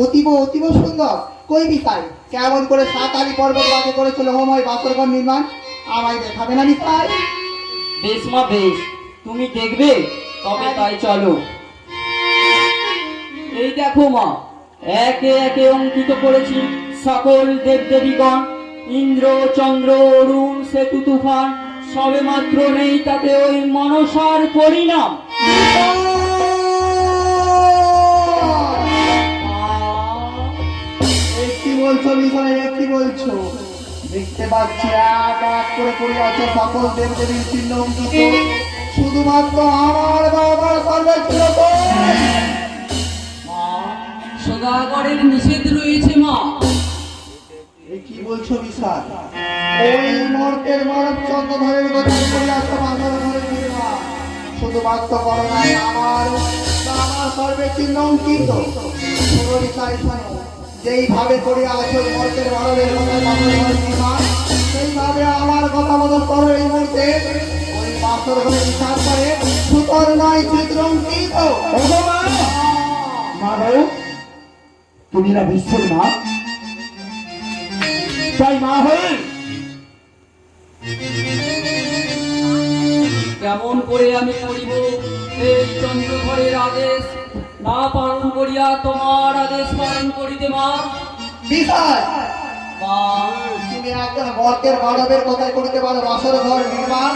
অতীব অতীব সুন্দর। কই বিতাই কেমন করে সাতারি পর্বত বাঁকে করেছিল হোময় বাসরঘর নির্মাণ? আমায় দেখাবে না বিতাই? বেশ মা বেশ, তুমি দেখবে তবে তাই চলো। এই দেখো মা, একে একে অঙ্কিত করেছি সকল দেবদেবীগণ। ইন্দ্র, চন্দ্র, অরুণ, সেতু, তুফান সবে মাত্র নেই তাতে ওই মনসার পরিণাম। একটি বলছো বিষয়, একটি বলছো? দেখতে পাচ্ছি এক এক করে পড়ে আছে সকল দেবদেবীর চিহ্ন অঙ্কিত, শুধুমাত্র আমার বাবার সর্বে ছিল মা, সদাগরের নিষেধ রয়েছে মা। কি বলছো বিশাল? ওই মর্তের মানব চন্দ্রধরের কথা বলে আসো বাংলার ঘরে ফিরে না, শুধুমাত্র করোনায় আমার আমার সর্বে চিহ্ন অঙ্কিত। শোনো বিশাল, শোনো, যেইভাবে করে আছো মর্তের মানবের কথা বাংলার ঘরে নির্মাণ, সেইভাবে আমার কথা বদল করো এই মুহূর্তে। ওই বাসর ঘরে বিচার করে সুতর নয় চিত্র অঙ্কিত। তুমি না বিশ্বের মা, তাই মা হয়ে কেমন করে আমি করিব এই চন্দ্রঘরের আদেশ? না পালন করিয়া তোমার আদেশ পালন করিতে মা। বিশাল, মা, তুমি একজন মর্তের মানবের কথাই করিতে পারো বাসর ঘর নির্মাণ,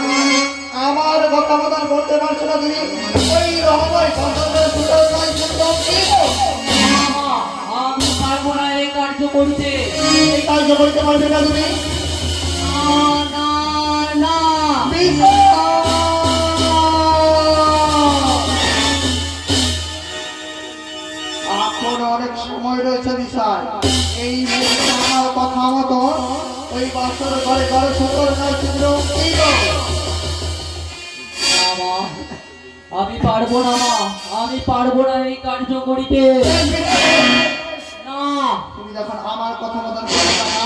আমার কথা বদল করতে পারছো না তুমি? ওই রহময় সন্তানের সুতর নয় চিত্র অঙ্কিত। মা, আমি পারবো না এই কার্য করিতে। এই কার্য করতে পারবে না তুমি? না, না, না। এখন অনেক সময় রয়েছে বিশাল, এই মুহূর্তে আমার কথা মতো ওই বাসর ঘরে ঘরে সুতর নয় চিত্র অঙ্কিত। না, মা, আমি পারবো না মা, আমি পারবো না এই কার্য করিতে। না, তুমি যখন আমার কথা মতো করবে না,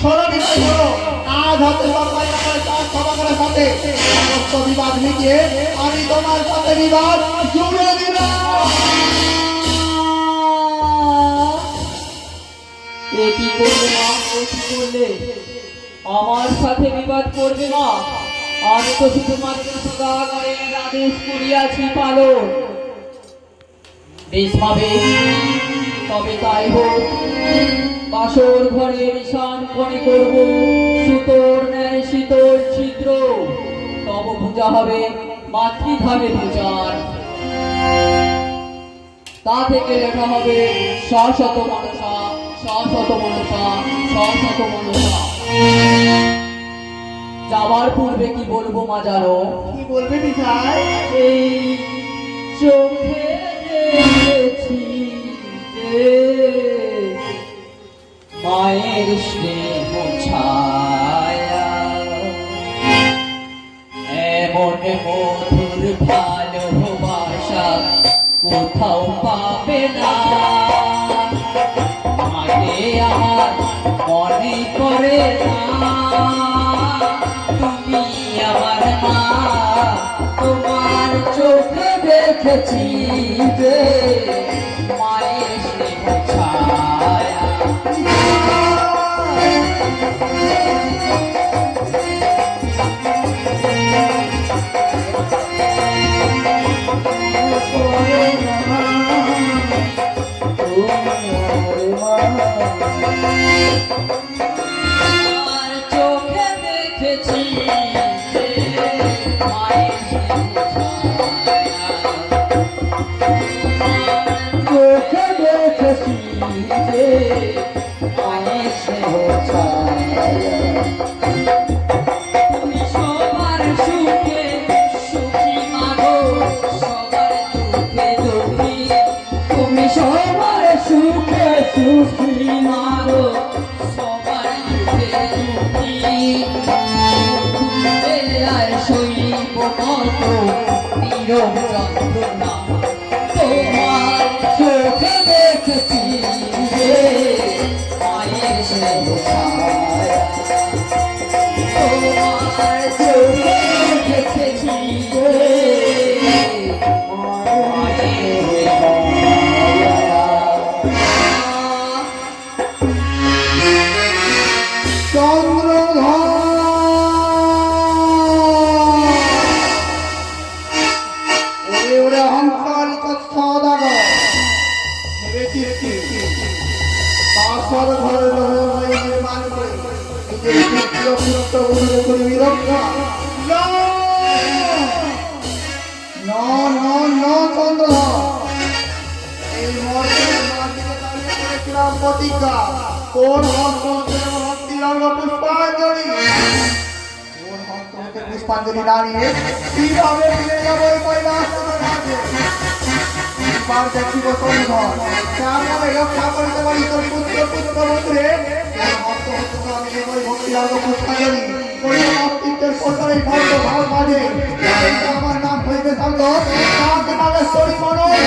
শোনো বিশাল, শোনো, আজ হাতে সবাই আমার চার সভাগরের সাথে সমস্ত বিবাদ মিটিয়ে আমি তোমার সাথে বিবাদ জুড়ে দিলাম। এ কি করলে মা, ও কি করলে? আমার সাথে বিবাদ করবে মা? আমি তো শুধুমাত্র সদাগরের আদেশ করিয়াছি পালন। বেশ ভাবে তবে তাই হোক। বাসর ঘরে ঈশান কোণে করব সুতোর ন্যায় শীতল ছিদ্র, তব পূজা হবে মাতৃধামে পূজার। তা থেকে লেখা হবে শত মনসা, শত মনসা, শত মনসা। যাবার পূর্বে কি বলবো মা জানো? কি বলবে বিশাল? এই চোখে দেখেছি যে মায়ের স্নেহ ছায়া, এমন মধুর ভালোবাসা কোথাও পাবে না। মাকে আমার মনে করে না, তুমি আমার মা। তোমার চোখে দেখেছি যে মায়ের স্নেহ ছায়া। তোমার চোখে দেখেছি যে মায়ের স্নেহ ছায়া। চোখে দেখেছি যে মায়ের স্নেহ ছায়া। তুমি সবার সুখে সুখী মাগো, সবার দুঃখে দুঃখী। তুমি সবার সুখে সুখী মাগো, সবার দুঃখে দুঃখী। আর শৈব মতো নীরব যন্ত্রণা, তোমার চোখে দেখেছি যে মায়ের স্নেহ কীর্তি বাসর ঘরে রহস্য নির্মাণ করে নিজের পুত্র পুত্রগুলোর উপরে বিরক্ত চন্দ্রধর এই মর্তের মাটিতে দাঁড়িয়ে করেছিলাম প্রতিজ্ঞা কোন ভক্তিরঙ্গ পুষ্পাঞ্জলি কোন ভক্তকে পুষ্পাঞ্জলি দাঁড়িয়ে কিভাবে ফিরে যাবো এই কৈলাস রাজ্যে এবার দেখিব চন্দ্রধর কেমন রক্ষা করতে পারি তোর পুত্র পুত্রবধূরে কোন ভক্ত হতে আমি দেব এই ভক্তিরঙ্গ পুষ্পাঞ্জলি কোন অস্তিত্বের প্রচারে ভক্ত ভাব বাজে আমার নাম হইবে চন্দ্র তাকে তাকে সরি মনোহর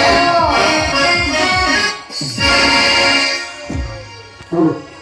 বলো